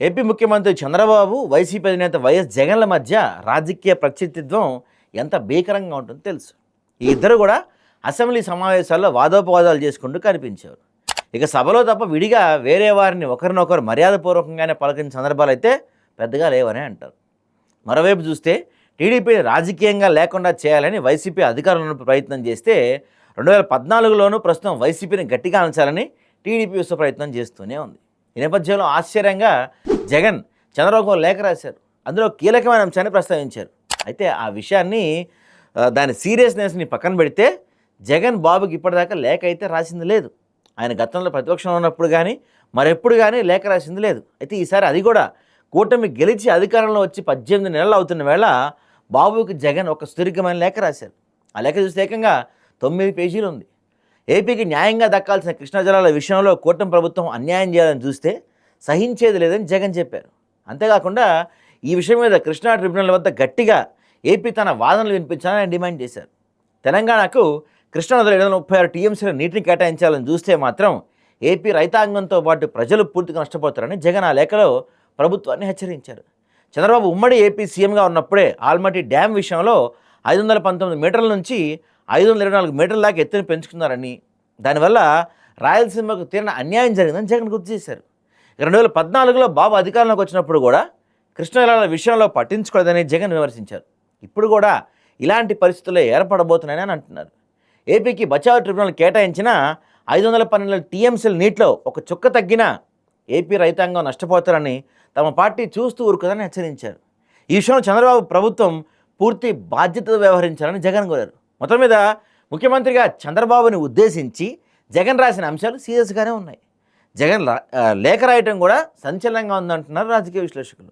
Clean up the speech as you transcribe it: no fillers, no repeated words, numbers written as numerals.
AP ముఖ్యమంత్రి Chandrababu, YCP అధినేత YS జగన్ల మధ్య రాజకీయ ప్రత్యర్థిత్వం ఎంత భీకరంగా ఉంటుందో తెలుసు. ఈ ఇద్దరు కూడా అసెంబ్లీ సమావేశాల్లో వాదోపవాదాలు చేసుకుంటూ కనిపించారు. ఇక సభలో తప్ప విడిగా వేరే వారిని ఒకరినొకరు మర్యాదపూర్వకంగానే పలకించిన సందర్భాలు అయితే పెద్దగా లేవనే అంటారు. మరోవైపు చూస్తే టీడీపీని రాజకీయంగా లేకుండా చేయాలని వైసీపీ అధికారంలో ప్రయత్నం చేస్తే 2014లోనూ ప్రస్తుతం వైసీపీని గట్టిగా అంచాలని టీడీపీ విశ్వ ప్రయత్నం చేస్తూనే ఉంది. ఈ నేపథ్యంలో ఆశ్చర్యంగా జగన్ చంద్రబాబు లేఖ రాశారు. అందులో కీలకమైన అంశాన్ని ప్రస్తావించారు. అయితే ఆ విషయాన్ని దాని సీరియస్నెస్ని పక్కన పెడితే జగన్ బాబుకి ఇప్పటిదాకా లేఖ అయితే రాసింది లేదు. ఆయన గతంలో ప్రతిపక్షంలో ఉన్నప్పుడు కానీ మరెప్పుడు కానీ లేఖ రాసింది లేదు. అయితే ఈసారి అది కూడా కూటమి గెలిచి అధికారంలో వచ్చి 18 నెలలు అవుతున్న వేళ బాబుకి జగన్ ఒక సుదీర్ఘమైన లేఖ రాశారు. ఆ లేఖ చూస్తే ఏకంగా 9 పేజీలు ఉంది. ఏపీకి న్యాయంగా దక్కాల్సిన కృష్ణా జలాల విషయంలో కూటమి ప్రభుత్వం అన్యాయం చేయాలని చూస్తే సహించేది లేదని జగన్ చెప్పారు. అంతేకాకుండా ఈ విషయం మీద కృష్ణా ట్రిబ్యునల్ వద్ద గట్టిగా ఏపీ తన వాదనలు వినిపించాలని ఆయన డిమాండ్ చేశారు. తెలంగాణకు కృష్ణా నదిలో 736 టీఎంసీల నీటిని కేటాయించాలని చూస్తే మాత్రం ఏపీ రైతాంగంతో పాటు ప్రజలు పూర్తిగా నష్టపోతారని జగన్ ఆ లేఖలో ప్రభుత్వాన్ని హెచ్చరించారు. చంద్రబాబు ఉమ్మడి ఏపీ సీఎంగా ఉన్నప్పుడే ఆల్మట్టి డ్యామ్ విషయంలో 519 మీటర్ల నుంచి 524 మీటర్ల దాకా ఎత్తుని పెంచుకున్నారని, దానివల్ల రాయలసీమకు తీరిన అన్యాయం జరిగిందని జగన్ గుర్తు చేశారు. 2014లో బాబు అధికారంలోకి వచ్చినప్పుడు కూడా కృష్ణా జలాల విషయంలో పట్టించుకోలేదని జగన్ విమర్శించారు. ఇప్పుడు కూడా ఇలాంటి పరిస్థితులు ఏర్పడబోతున్నాయని అంటున్నారు. ఏపీకి బచావ్ ట్రిబ్యునల్ కేటాయించిన 512 టీఎంసీల నీటిలో ఒక చుక్క తగ్గినా ఏపీ రైతాంగం నష్టపోతారని తమ పార్టీ చూస్తూ ఊరుకుందని హెచ్చరించారు. ఈ విషయంలో చంద్రబాబు ప్రభుత్వం పూర్తి బాధ్యతతో వ్యవహరించాలని జగన్ కోరారు. మొత్తం మీద ముఖ్యమంత్రిగా చంద్రబాబుని ఉద్దేశించి జగన్ రాసిన అంశాలు సీరియస్గానే ఉన్నాయి. జగన్ లేఖ రాయటం కూడా సంచలనంగా ఉందంటున్నారు రాజకీయ విశ్లేషకులు.